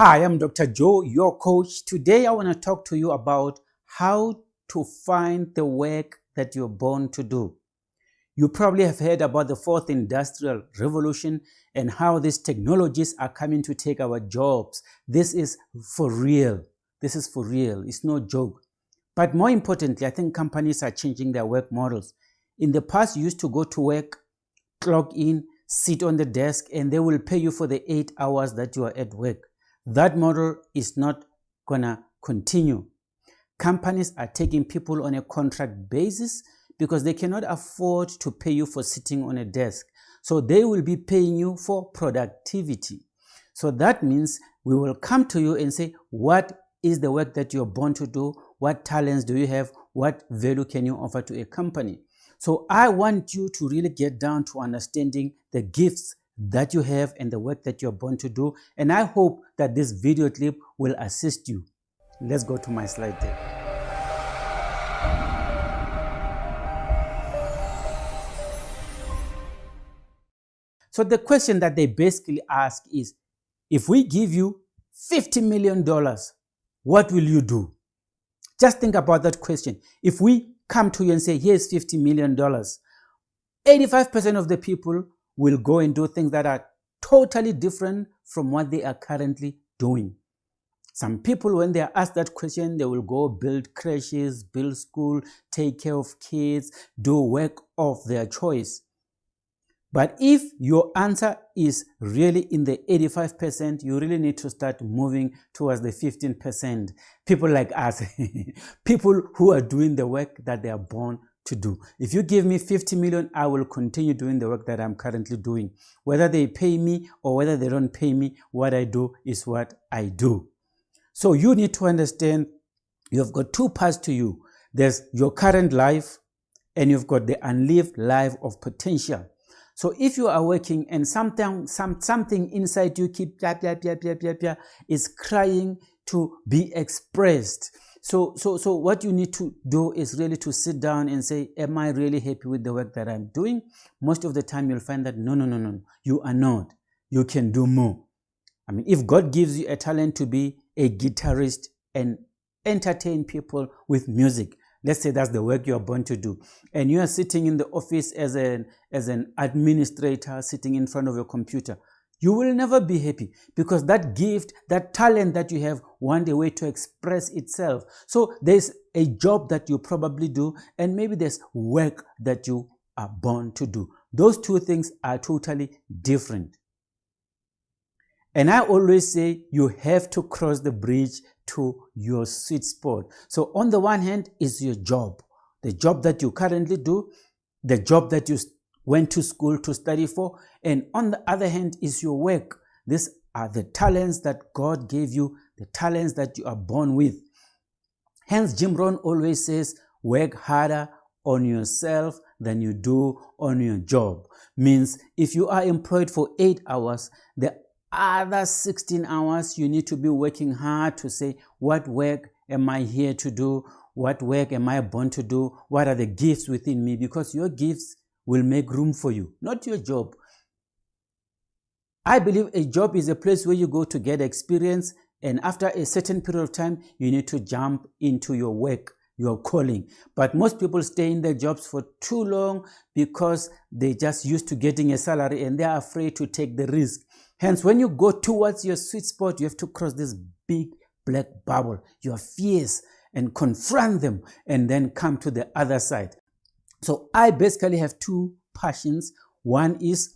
Hi, I'm Dr. Joe, your coach. Today I want to talk to you about how to find the work that you're born to do. You probably have heard about the fourth industrial revolution and how these technologies are coming to take our jobs. This is for real. This is for real. It's no joke. But more importantly, I think companies are changing their work models. In the past, you used to go to work, clock in, sit on the desk, and they will pay you for the 8 hours that you are at work. That model is not gonna continue. Companies are taking people on a contract basis because they cannot afford to pay you for sitting on a desk. So they will be paying you for productivity. So that means we will come to you and say, what is the work that you're born to do? What talents do you have? What value can you offer to a company? So I want you to really get down to understanding the gifts that you have and the work that you're born to do. And I hope that this video clip will assist you. Let's go to my slide deck. So the question that they basically ask is, if we give you $50 million, what will you do? Just think about that question. If we come to you and say, here's $50 million, 85% of the people will go and do things that are totally different from what they are currently doing. Some people, when they are asked that question, they will go build crashes, build school, take care of kids, do work of their choice. But if your answer is really in the 85%, you really need to start moving towards the 15%. People like us, people who are doing the work that they are born to do. If you give me 50 million, I will continue doing the work that I'm currently doing. Whether they pay me or whether they don't pay me, what I do is what I do. So you need to understand you've got two parts to you. There's your current life and you've got the unlived life of potential. So if you are working and something inside you keep is crying to be expressed. So what you need to do is really to sit down and say, am I really happy with the work that I'm doing? Most of the time you'll find that no, you are not. You can do more. I mean, if God gives you a talent to be a guitarist and entertain people with music, let's say that's the work you are born to do, and you are sitting in the office as an administrator, sitting in front of your computer, you will never be happy because that gift, that talent that you have, want a way to express itself. So there's a job that you probably do, and maybe there's work that you are born to do. Those two things are totally different. And I always say you have to cross the bridge to your sweet spot. So on the one hand is your job, the job that you currently do, the job that you went to school to study for, and on the other hand is your work. These are the talents that God gave you, the talents that you are born with. Hence, Jim Rohn always says, work harder on yourself than you do on your job. Means if you are employed for 8 hours, the other 16 hours, you need to be working hard to say, what work am I here to do? What work am I born to do? What are the gifts within me? Because your gifts will make room for you, not your job. I believe a job is a place where you go to get experience, and after a certain period of time, you need to jump into your work, your calling. But most people stay in their jobs for too long because they just used to getting a salary and they're afraid to take the risk. Hence, when you go towards your sweet spot, you have to cross this big black bubble. You are fierce and confront them and then come to the other side. So I basically have two passions. One is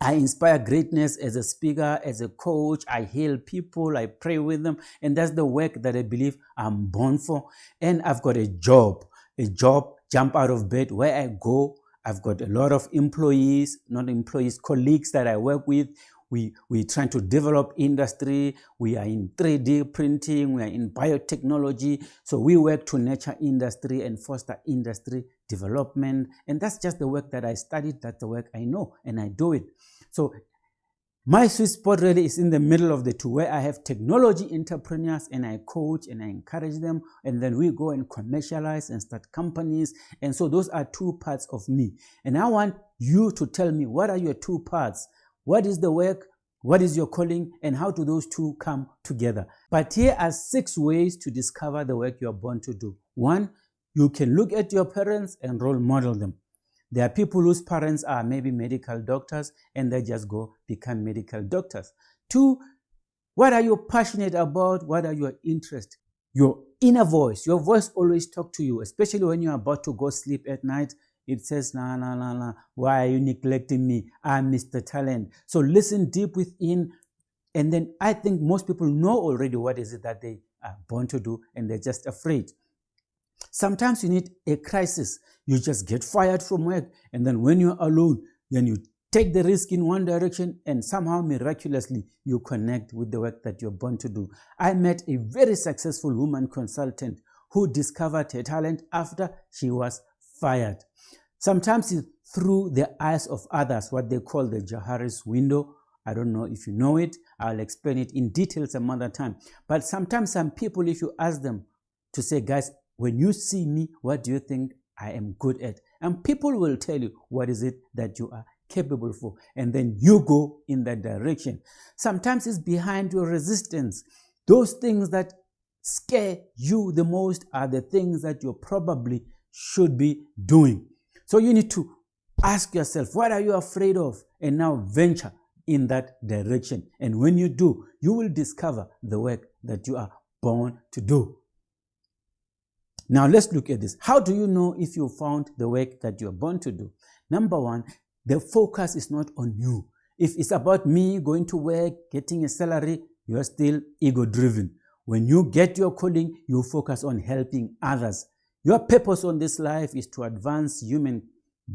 I inspire greatness as a speaker, as a coach. I heal people, I pray with them, and that's the work that I believe I'm born for. And I've got a job, jump out of bed where I go. I've got a lot of employees, colleagues that I work with. We're trying to develop industry. We are in 3D printing. We are in biotechnology. So we work to nurture industry and foster industry development. And that's just the work that I studied. That's the work I know, and I do it. So my sweet spot really is in the middle of the two, where I have technology entrepreneurs and I coach and I encourage them. And then we go and commercialize and start companies. And so those are two parts of me. And I want you to tell me, what are your two parts? What is the work? What is your calling, and how do those two come together? But here are 6 ways to discover the work you are born to do. 1, you can look at your parents and role model them. There are people whose parents are maybe medical doctors and they just go become medical doctors. 2, what are you passionate about? What are your interests? Your inner voice, your voice always talks to you, especially when you're about to go sleep at night. It says, nah, why are you neglecting me? I'm Mr. Talent. So listen deep within. And then I think most people know already what is it that they are born to do, and they're just afraid. Sometimes you need a crisis. You just get fired from work, and then when you're alone, then you take the risk in one direction, and somehow miraculously you connect with the work that you're born to do. I met a very successful woman consultant who discovered her talent after she was fired. Sometimes it's through the eyes of others, what they call the Johari's window. I don't know if you know it. I'll explain it in detail some other time. But sometimes some people, if you ask them to say, guys, when you see me, what do you think I am good at? And people will tell you what is it that you are capable for. And then you go in that direction. Sometimes it's behind your resistance. Those things that scare you the most are the things that you probably should be doing. So you need to ask yourself, what are you afraid of? And now venture in that direction. And when you do, you will discover the work that you are born to do. Now let's look at this. How do you know if you found the work that you are born to do? Number 1, the focus is not on you. If it's about me going to work, getting a salary, you are still ego-driven. When you get your calling, you focus on helping others. Your purpose on this life is to advance human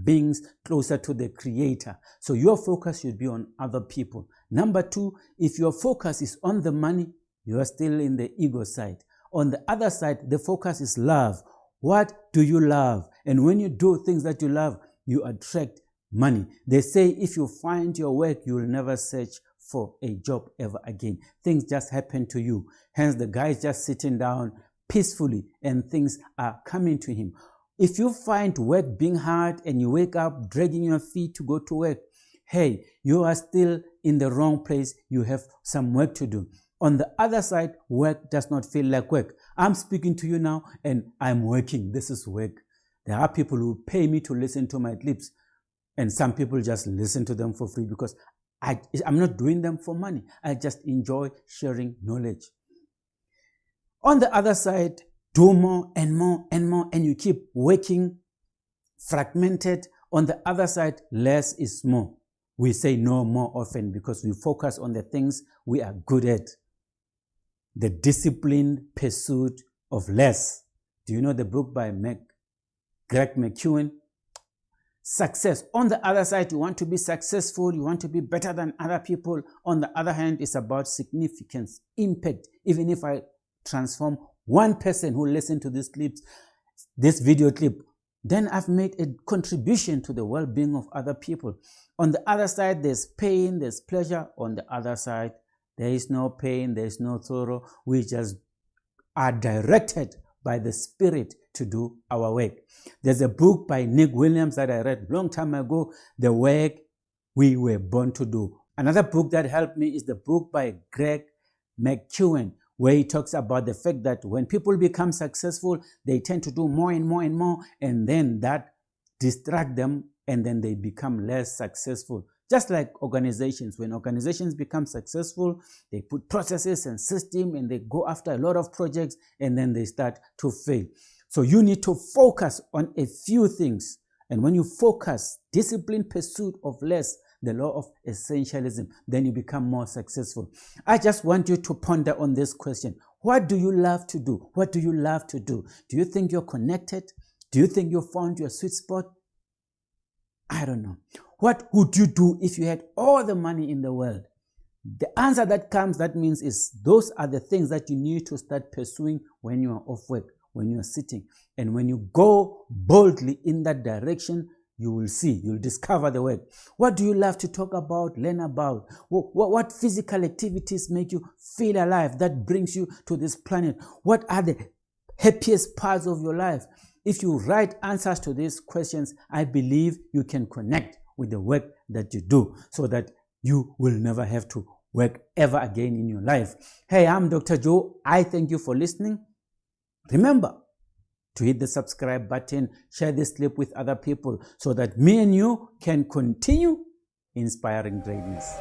beings closer to the Creator. So your focus should be on other people. Number 2, if your focus is on the money, you are still in the ego side. On the other side, the focus is love. What do you love? And when you do things that you love, you attract money. They say if you find your work, you will never search for a job ever again. Things just happen to you. Hence, the guy is just sitting down peacefully and things are coming to him. If you find work being hard and you wake up dragging your feet to go to work, hey, you are still in the wrong place. You have some work to do. On the other side, work does not feel like work. I'm speaking to you now and I'm working. This is work. There are people who pay me to listen to my clips, and some people just listen to them for free because I'm not doing them for money. I just enjoy sharing knowledge. On the other side, do more and more and more, and you keep working fragmented. On the other side, less is more. We say no more often because we focus on the things we are good at. The Disciplined Pursuit of Less. Do you know the book by Greg McKeown? Success. On the other side, you want to be successful, you want to be better than other people. On the other hand, it's about significance, impact. Even if I transform one person who listens to this video clip, then I've made a contribution to the well-being of other people. On the other side, there's pain, there's pleasure. On the other side, there is no pain, there is no sorrow. We just are directed by the Spirit to do our work. There's a book by Nick Williams that I read a long time ago, The Work We Were Born to Do. Another book that helped me is the book by Greg McKeown, where he talks about the fact that when people become successful, they tend to do more and more and more, and then that distracts them, and then they become less successful. Just like organizations, when organizations become successful, they put processes and systems and they go after a lot of projects and then they start to fail. So you need to focus on a few things. And when you focus, disciplined pursuit of less, the law of essentialism, then you become more successful. I just want you to ponder on this question. What do you love to do? What do you love to do? Do you think you're connected? Do you think you found your sweet spot? I don't know. What would you do if you had all the money in the world? The answer that comes, that means is those are the things that you need to start pursuing when you are off work, when you are sitting. And when you go boldly in that direction, you will see, you'll discover the work. What do you love to talk about, learn about? What physical activities make you feel alive, that brings you to this planet? What are the happiest parts of your life? If you write answers to these questions, I believe you can connect with the work that you do so that you will never have to work ever again in your life. Hey, I'm Dr. Joe. I thank you for listening. Remember to hit the subscribe button, share this clip with other people so that me and you can continue inspiring greatness.